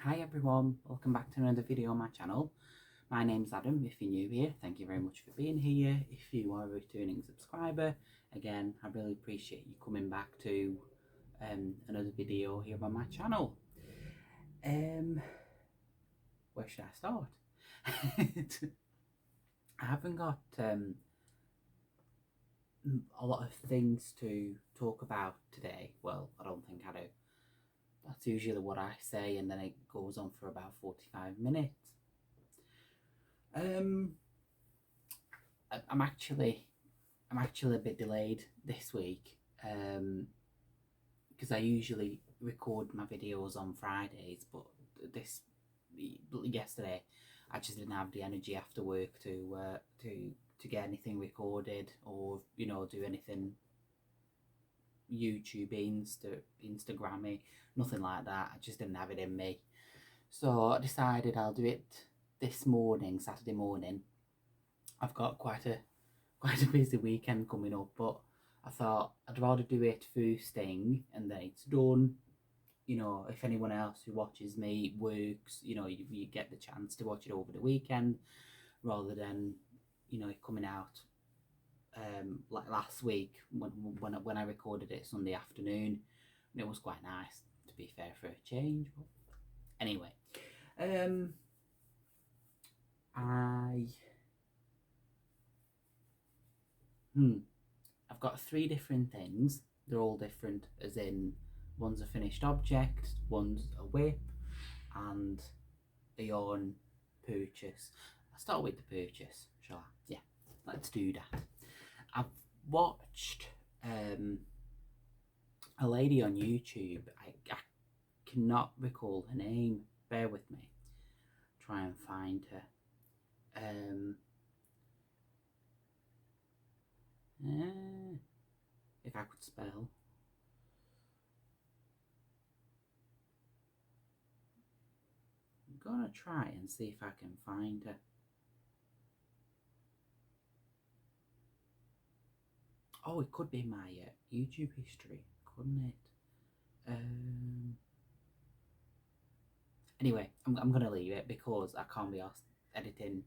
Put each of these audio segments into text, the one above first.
Hi everyone, welcome back to another video on my channel. My name's Adam. If you're new here, thank you very much for being here. If you are a returning subscriber, again, I really appreciate you coming back to another video here on my channel. Where should I start? I haven't got a lot of things to talk about today. Well, I don't think I do. That's usually what I say, and then it goes on for about 45 minutes. I'm actually a bit delayed this week because I usually record my videos on Fridays, but yesterday I just didn't have the energy after work to get anything recorded or do anything YouTube, Instagrammy, nothing like that. I just didn't have it in me. So I decided I'll do it this morning, Saturday morning. I've got quite a busy weekend coming up, but I thought I'd rather do it first thing and then it's done. If anyone else who watches me works, you get the chance to watch it over the weekend rather than, it coming out like last week when I recorded it Sunday afternoon. And it was quite nice, to be fair, for a change. But anyway, I've got three different things. They're all different, as in one's a finished object, one's a whip, and a yarn purchase. I'll start with the purchase, shall I? Yeah, let's do that. I've watched a lady on YouTube. I cannot recall her name. Bear with me. Try and find her. If I could spell. I'm gonna try and see if I can find her. Oh, it could be my YouTube history, couldn't it? Anyway, I'm gonna leave it because I can't be asked editing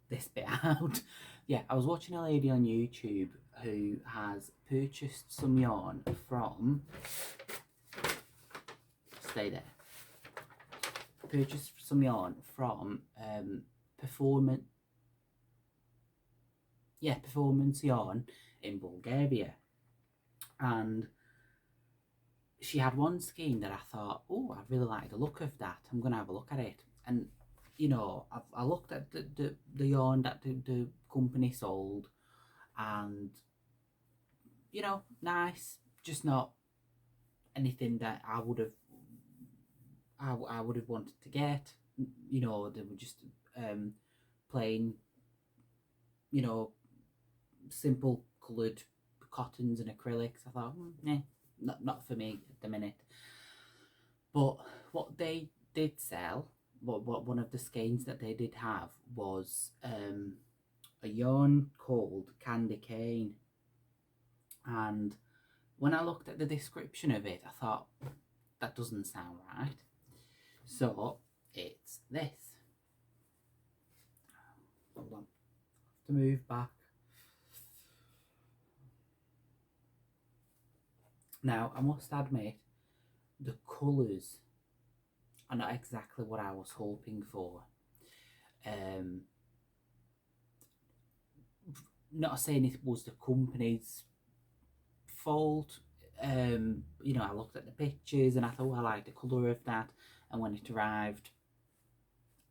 this bit out. Yeah, I was watching a lady on YouTube who has purchased some yarn from, stay there, purchased some yarn from Performance Yarn in Bulgaria, and she had one skein that I thought, oh, I really like the look of that. I'm gonna have a look at it. And I looked at the yarn that the company sold, and nice, just not anything that I would have wanted to get. They were just plain, simple coloured cottons and acrylics. I thought, not for me at the minute. But what they did sell, what one of the skeins that they did have was a yarn called Candy Cane. And when I looked at the description of it, I thought, that doesn't sound right. So it's this. Hold on, I have to move back. Now, I must admit, the colours are not exactly what I was hoping for. Not saying it was the company's fault. I looked at the pictures and I thought, I like the colour of that, and when it arrived,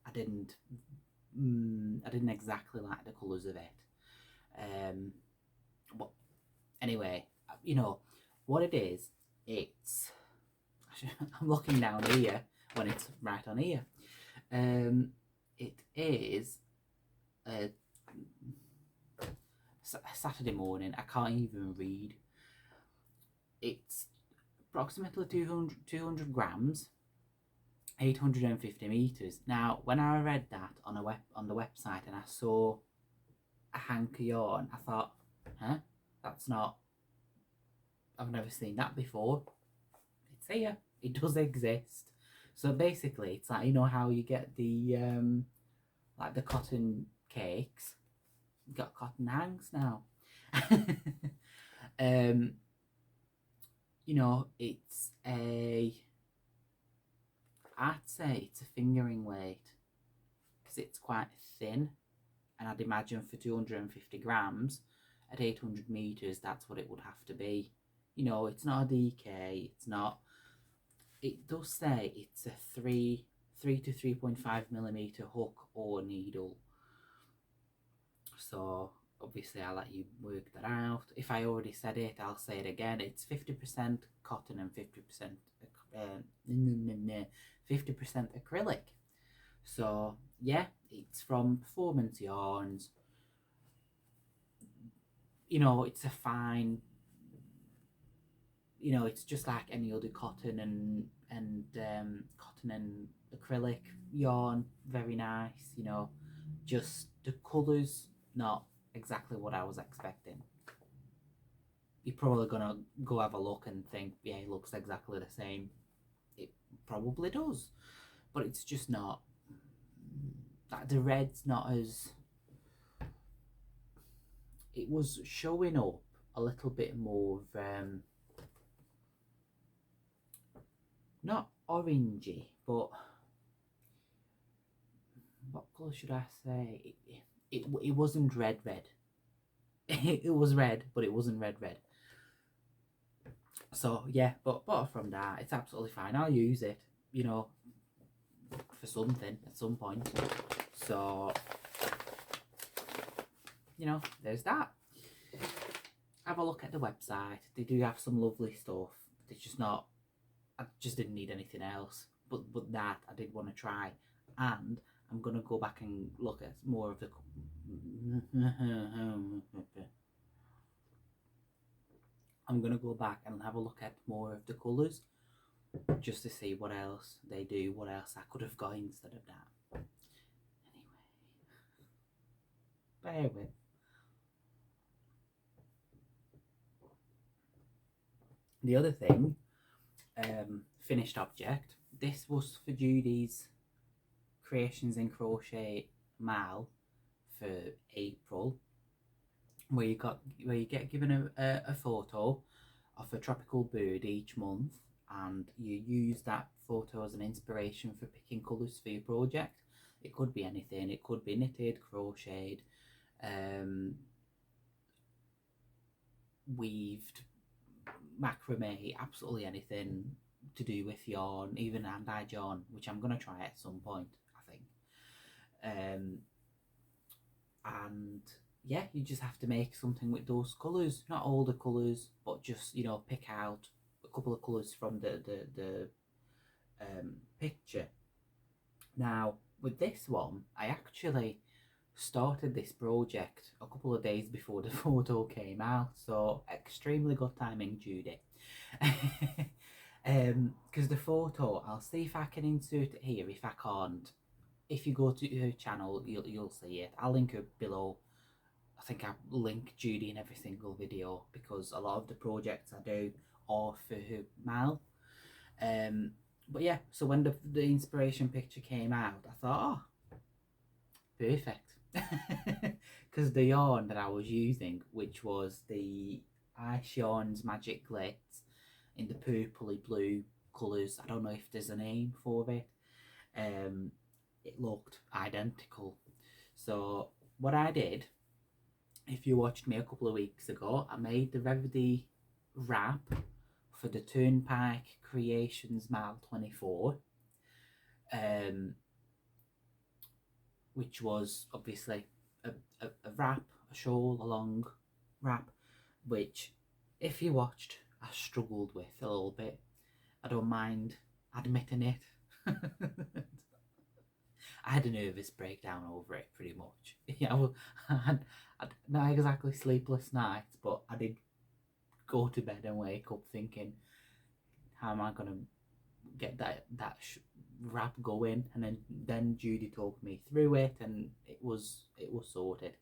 I didn't exactly like the colours of it. But anyway, what it is, it's I'm looking down here when it's right on here. It is a Saturday morning. I can't even read. It's approximately 200 grams, 850 meters. Now, when I read that on the website and I saw a hank of yarn, I thought, that's not. I've never seen that before. It's here. It does exist. So basically, it's like, you know how you get the like the cotton cakes. You got cotton hangs now. um, you know, I'd say it's a fingering weight because it's quite thin, and I'd imagine for 250 grams at 800 meters, that's what it would have to be. You know, it's not a DK. It's not. It does say it's a 3 to 3.5 millimeter hook or needle. So obviously I'll let you work that out. If I already said it, I'll say it again. It's 50% cotton and 50% 50% acrylic. So yeah, it's from Performance Yarns. You know, it's a fine. You know, it's just like any other cotton and cotton and acrylic yarn. Very nice. You know, just the colours not exactly what I was expecting. You're probably gonna go have a look and think, yeah, it looks exactly the same. It probably does, but it's just not. Like the red's not as. It was showing up a little bit more of not orangey, but what colour should I say? It wasn't red. It was red, but it wasn't red. So yeah, but apart from that, it's absolutely fine. I'll use it, you know, for something at some point. So, you know, there's that. Have a look at the website. They do have some lovely stuff. It's just not. I just didn't need anything else. But that I did want to try, and I'm gonna go back and look at more of the. I'm gonna go back and have a look at more of the colours, just to see what else they do, what else I could have got instead of that. Anyway, bear with. The other thing, finished object. This was for Judy's Creations in Crochet Mal for April, where you get given a photo of a tropical bird each month, and you use that photo as an inspiration for picking colours for your project. It could be anything. It could be knitted, crocheted, weaved, macrame, absolutely anything to do with yarn, even hand-dyed yarn, which I'm going to try at some point, I think. And yeah, you just have to make something with those colours, not all the colours, but just, you know, pick out a couple of colours from the picture. Now with this one, I actually started this project a couple of days before the photo came out, so extremely good timing, Judy. Because the photo, I'll see if I can insert it here. If I can't, if you go to her channel, you'll see it. I'll link her below. I think I link Judy in every single video, because a lot of the projects I do are for her Mal. But yeah, so when the inspiration picture came out, I thought, oh, perfect. Because the yarn that I was using, which was the Ice Yarns Magic Glitz in the purpley blue colours, I don't know if there's a name for it, it looked identical. So what I did, if you watched me a couple of weeks ago, I made the Revity wrap for the Turnpike Creations Mal 24, which was obviously a wrap, a shawl, a long wrap, which, if you watched, I struggled with a little bit. I don't mind admitting it. I had a nervous breakdown over it, pretty much. Yeah, I had not exactly sleepless nights, but I did go to bed and wake up thinking, how am I going to get that wrap going? And then Judy talked me through it, and it was sorted.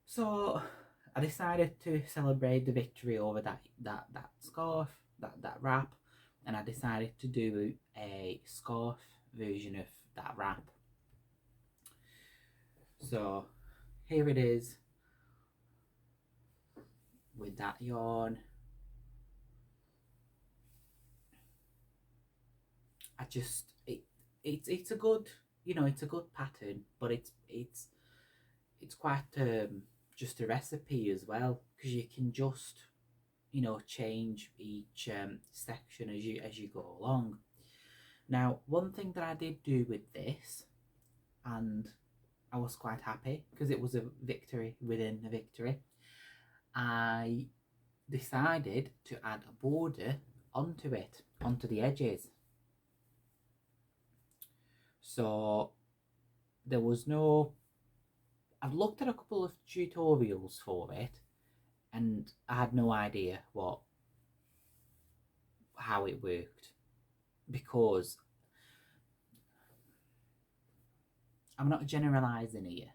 So I decided to celebrate the victory over that scarf, that wrap, and I decided to do a scarf version of that wrap. So here it is with that yarn. I just it's a good, you know, it's a good pattern, but it's quite just a recipe as well, because you can just, you know, change each section as you go along. Now, one thing that I did do with this, and I was quite happy because it was a victory within a victory, I decided to add a border onto it, onto the edges. So there was no, I've looked at a couple of tutorials for it, and I had no idea how it worked, because I'm not generalizing here,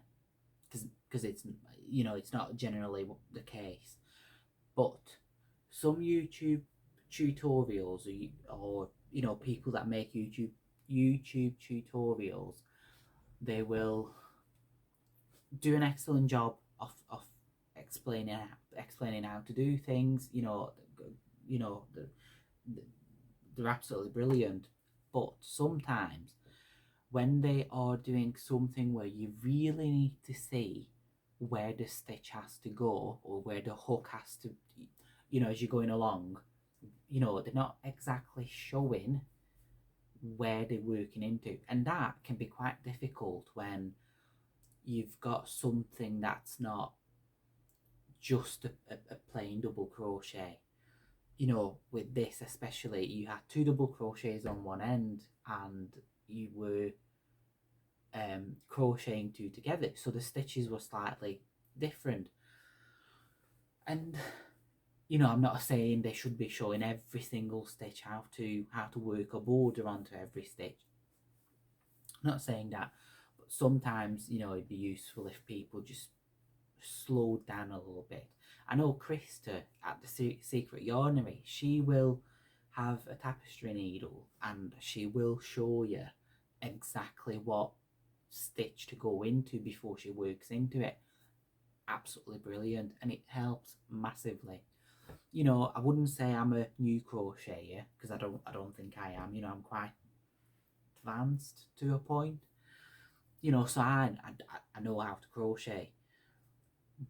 because it's, you know, it's not generally the case, but some YouTube tutorials, or you know, people that make YouTube tutorials, they will do an excellent job of explaining how to do things. You know, they're absolutely brilliant. But sometimes when they are doing something where you really need to see where the stitch has to go, or where the hook has to, you know, as you're going along, you know, they're not exactly showing where they're working into, and that can be quite difficult when you've got something that's not just a plain double crochet. You know, with this especially, you had 2 double crochets on one end, and you were crocheting 2 together, so the stitches were slightly different. And you know, I'm not saying they should be showing every single stitch, how to work a border onto every stitch. I'm not saying that, but sometimes, you know, it'd be useful if people just slowed down a little bit. I know Krista at the Secret Yarnery, she will have a tapestry needle, and she will show you exactly what stitch to go into before she works into it. Absolutely brilliant, and it helps massively. You know, I wouldn't say I'm a new crocheter, because I don't think I am. You know, I'm quite advanced to a point. You know, so I know how to crochet,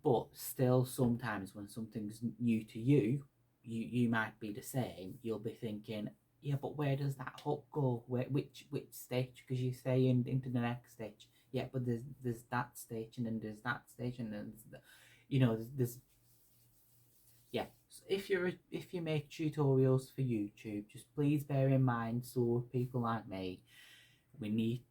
but still, sometimes when something's new to you, you might be the same. You'll be thinking, yeah, but where does that hook go? Which stitch? Because you say into the next stitch. Yeah, but there's that stitch, and then there's that stitch, and then you know, there's yeah. So if you make tutorials for YouTube, just please bear in mind, so people like me, we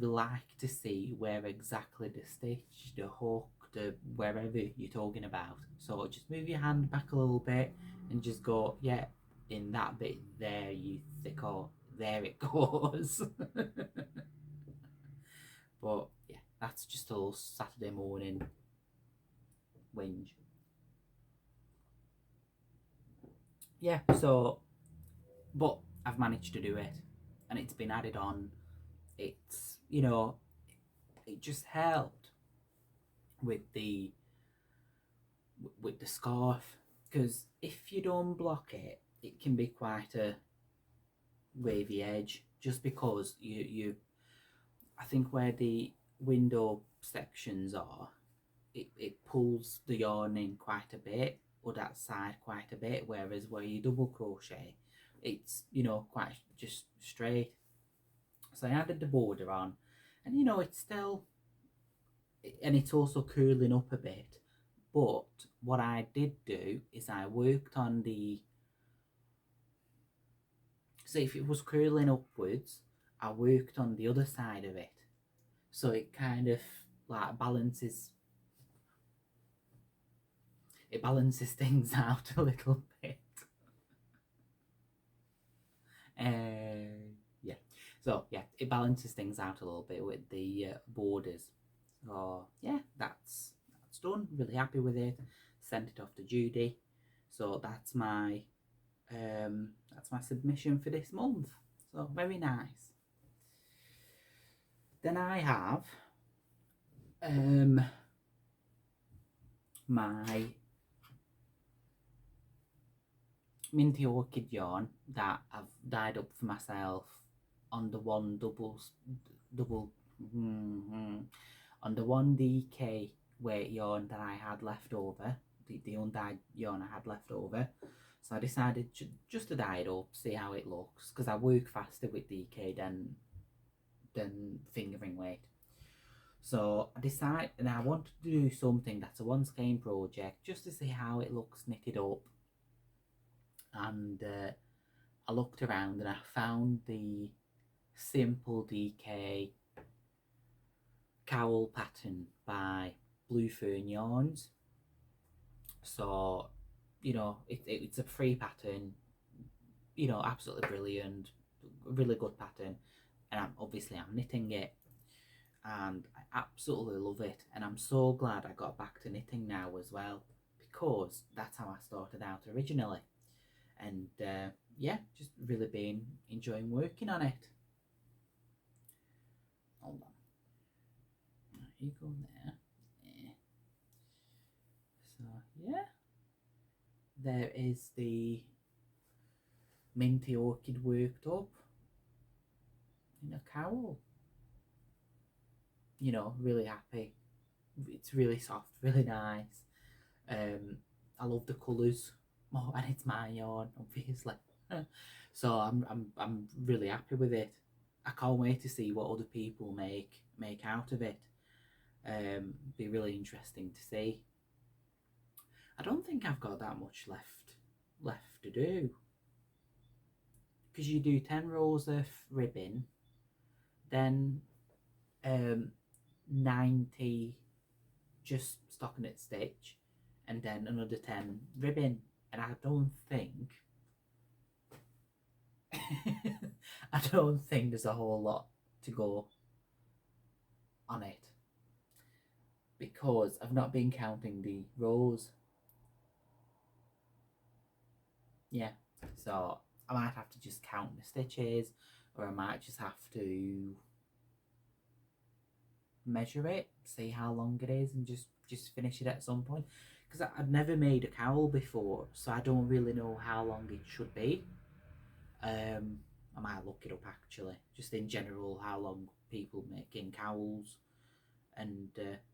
like to see where exactly the stitch, the hook, the wherever you're talking about. So just move your hand back a little bit and just go, yeah, in that bit there, you think, oh, there it goes. But yeah, that's just a little Saturday morning whinge. Yeah, so, but I've managed to do it, and it's been added on. It's, you know, it just helped with the scarf, because if you don't block it, it can be quite a wavy edge, just because you I think where the window sections are, it pulls the yarn in quite a bit, or that side quite a bit, whereas where you double crochet, it's, you know, quite just straight. So I added the border on, and you know, it's still, and it's also curling up a bit. But what I did do is I worked on the, so if it was curling upwards, I worked on the other side of it, so it kind of like balances things out a little bit. Yeah, so yeah, it balances things out a little bit with the borders. So yeah, that's done. Really happy with it. Sent it off to Judy. So that's That's my submission for this month. So very nice. Then I have my Minty Orchid yarn that I've dyed up for myself on the one on the 1DK weight yarn that I had left over, the undyed yarn I had left over. So I decided just to dye it up, see how it looks, because I work faster with DK than fingering weight. So I decided, and I wanted to do something that's a one skein project just to see how it looks knitted up. And I looked around and I found the simple DK cowl pattern by Blue Fern Yarns. So, you know, it's a free pattern, you know, absolutely brilliant, really good pattern. And I'm knitting it, and I absolutely love it. And I'm so glad I got back to knitting now as well, because that's how I started out originally. And yeah, just really been enjoying working on it. Hold on. You go there. Yeah. So yeah, there is the Minty Orchid worked up in a cowl. You know, really happy. It's really soft, really nice. I love the colours. Oh, and it's my yarn, obviously. So I'm really happy with it. I can't wait to see what other people make out of it. Be really interesting to see. I don't think I've got that much left to do, because you do 10 rows of ribbon, then 90 just stockinette stitch, and then another 10 ribbon. And I don't think I don't think there's a whole lot to go on it, because I've not been counting the rows. Yeah, so I might have to just count the stitches, or I might just have to measure it, see how long it is, and just finish it at some point, because I've never made a cowl before, so I don't really know how long it should be. I might look it up actually, just in general, how long people making cowls, and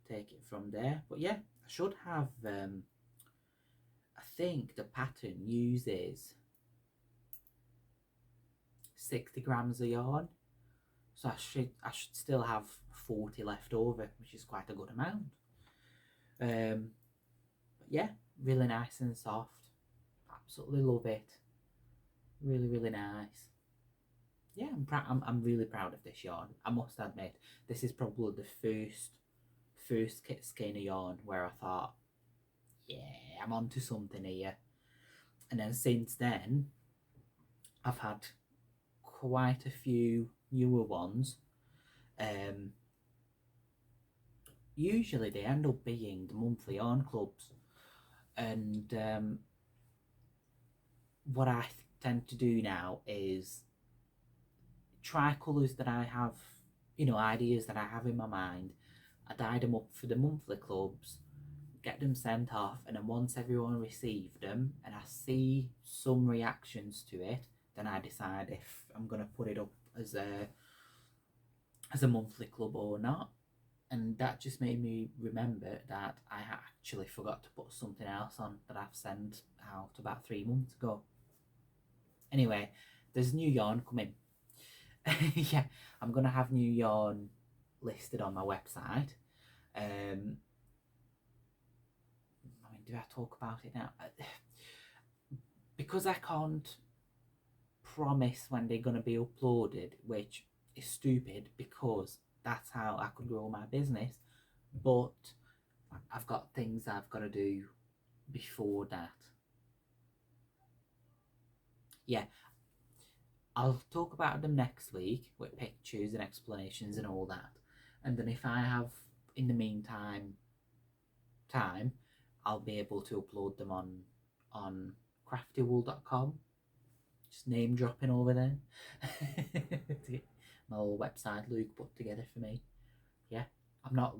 take it from there. But yeah, I should have I think the pattern uses 60 grams of yarn, so I should still have 40 left over, which is quite a good amount. But yeah, really nice and soft. Absolutely love it. Really nice. Yeah, I'm really proud of this yarn. I must admit, this is probably the first skein of yarn where I thought, yeah, I'm onto something here. And then since then, I've had quite a few newer ones. Usually they end up being the monthly yarn clubs, and what I tend to do now is try colours that I have, you know, ideas that I have in my mind. I dye them up for the monthly clubs, get them sent off, and then once everyone received them and I see some reactions to it, then I decide if I'm going to put it up as a monthly club or not. And that just made me remember that I actually forgot to put something else on that I've sent out about 3 months ago. Anyway, there's new yarn coming. Yeah, I'm going to have new yarn listed on my website. I mean, do I talk about it now? Because I can't promise when they're going to be uploaded, which is stupid, because that's how I could grow my business. But I've got things I've got to do before that. Yeah, I'll talk about them next week with pictures and explanations and all that. And then if I have, in the meantime, time, I'll be able to upload them on craftywool.com. Just name dropping over there. My little website Luke put together for me. Yeah, I'm not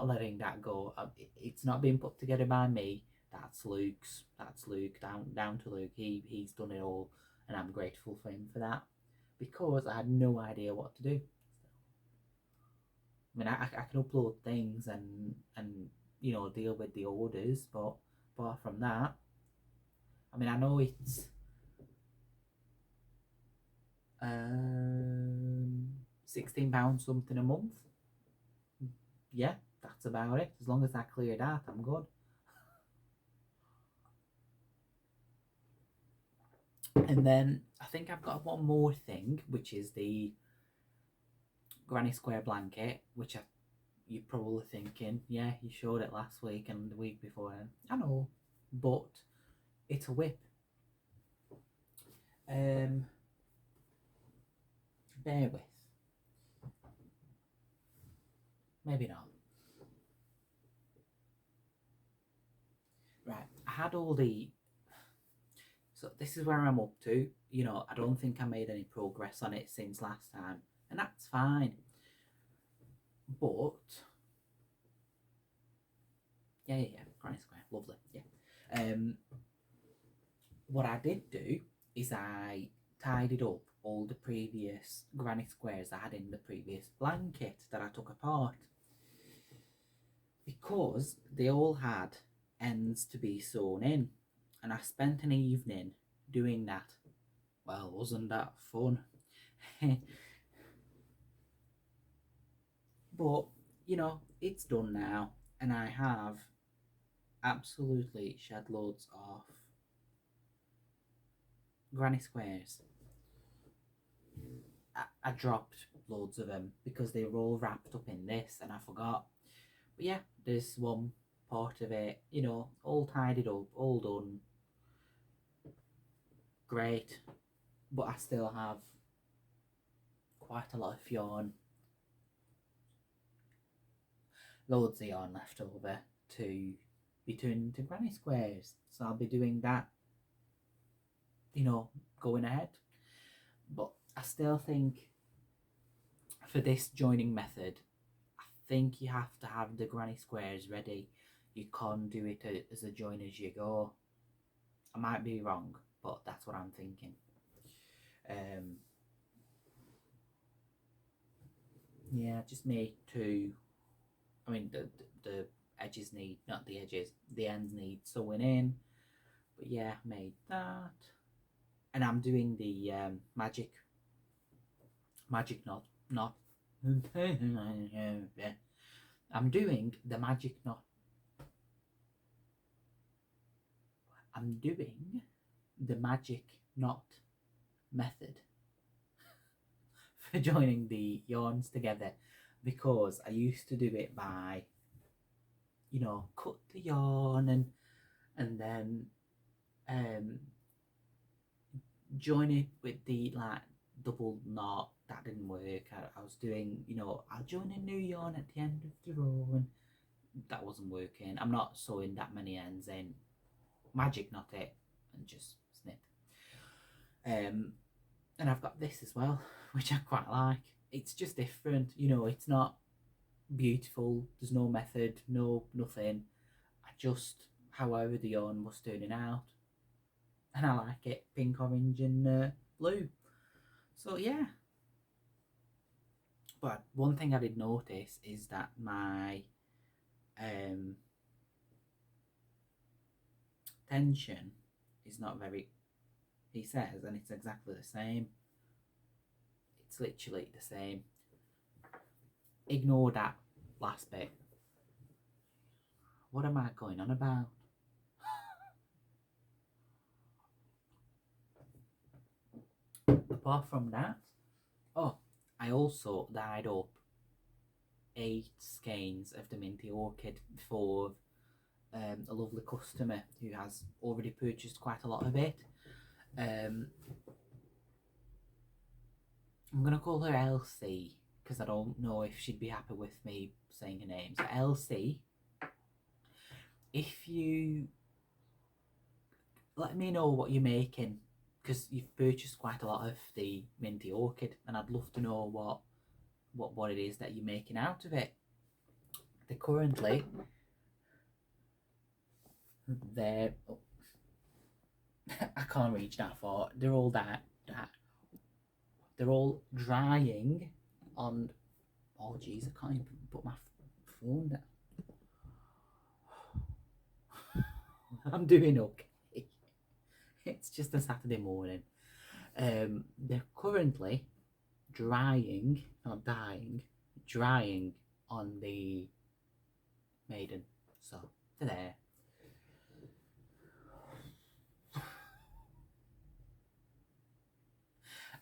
letting that go. It's not being put together by me. That's Luke's. That's Luke. Down to Luke. He's done it all, and I'm grateful for him for that, because I had no idea what to do. I mean, I can upload things and deal with the orders, but apart from that, I mean, I know it's £16 something a month. Yeah, that's about it. As long as I clear that, I'm good. And then I think I've got one more thing, which is the granny square blanket, which you're probably thinking, yeah, you showed it last week and the week before. I know, but it's a whip. Bear with. Maybe not. Right, I had all the... So this is where I'm up to. I don't think I made any progress on it since last time, and that's fine. But yeah, granny square, lovely. Yeah. What I did do is I tidied up all the previous granny squares I had in the previous blanket that I took apart, because they all had ends to be sewn in, and I spent an evening doing that. Well, wasn't that fun? But it's done now, and I have absolutely shed loads of granny squares. I dropped loads of them because they were all wrapped up in this and I forgot. But yeah, there's one part of it, all tidied up, all done. Great. But I still have quite a lot of yarn. Loads of yarn left over to be turned into granny squares. So I'll be doing that, going ahead. But I still think for this joining method, I think you have to have the granny squares ready. You can't do it as a join as you go. I might be wrong, but that's what I'm thinking. Yeah, just need to... I mean, the edges need... Not the edges. The ends need sewing in. But yeah, made that. And I'm doing the magic knot. I'm doing the magic knot. I'm doing the magic knot method for joining the yarns together, because I used to do it by, cut the yarn and then join it with the double knot. That didn't work. I was doing, I'll join a new yarn at the end of the row, and that wasn't working. I'm not sewing that many ends in. Magic knot it and just snip. And I've got this as well, which I quite like. It's just different, it's not beautiful. There's no method, nothing. I just, however the yarn was turning out, and I like it pink, orange, and blue. So yeah. But one thing I did notice is that my tension is not very... He says, and it's exactly the same. It's literally the same. Ignore that last bit. What am I going on about? Apart from that, I also dyed up 8 skeins of the Minty Orchid for a lovely customer who has already purchased quite a lot of it. I'm going to call her Elsie, because I don't know if she'd be happy with me saying her name. So Elsie, if you let me know what you're making, because you've purchased quite a lot of the minty orchid, and I'd love to know what it is that you're making out of it. They're currently oh, I can't reach that far. They're all they're all drying on. Oh jeez, I can't even put my phone down. I'm doing okay. It's just a Saturday morning. They're currently drying, not dying, drying on the maiden. So they're there.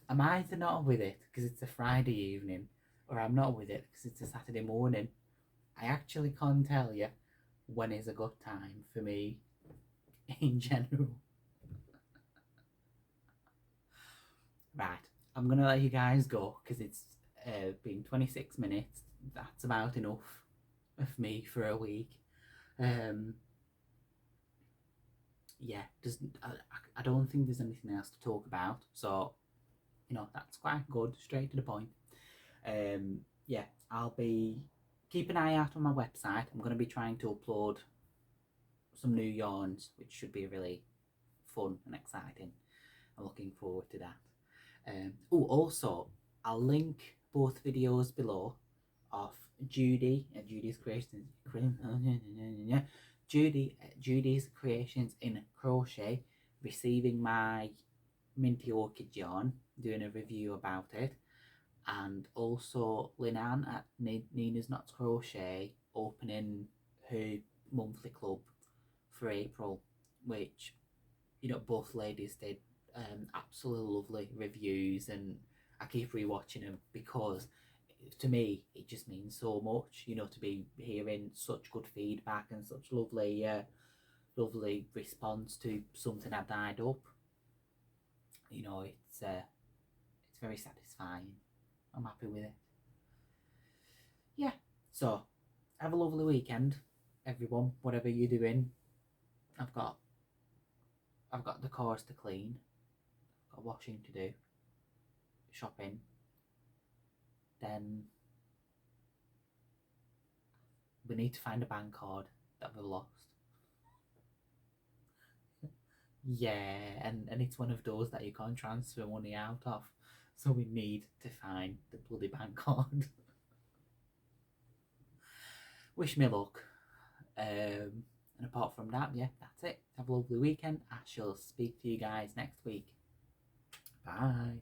I'm either not with it because it's a Friday evening, or I'm not with it because it's a Saturday morning. I actually can't tell you when is a good time for me in general. Right, I'm gonna let you guys go because it's been 26 minutes. That's about enough of me for a week. Yeah, I don't think there's anything else to talk about. So, that's quite good, straight to the point. Yeah, I'll be keep an eye out on my website. I'm going to be trying to upload some new yarns, which should be really fun and exciting. I'm looking forward to that. Also, I'll link both videos below of Judy's creations. Judy's creations in crochet, receiving my minty orchid yarn, doing a review about it, and also Linan at Nina's Knots Crochet opening her monthly club for April, which both ladies did absolutely lovely reviews, and I keep rewatching them because to me it just means so much, to be hearing such good feedback and such lovely response to something I dyed up. It's very satisfying. I'm happy with it. Yeah, so have a lovely weekend, everyone, whatever you're doing. I've got the cars to clean, I've got washing to do, shopping, then we need to find a bank card that we've lost. Yeah, and it's one of those that you can't transfer money out of, so we need to find the bloody bank card. Wish me luck. And apart from that, yeah, that's it. Have a lovely weekend. I shall speak to you guys next week. Bye.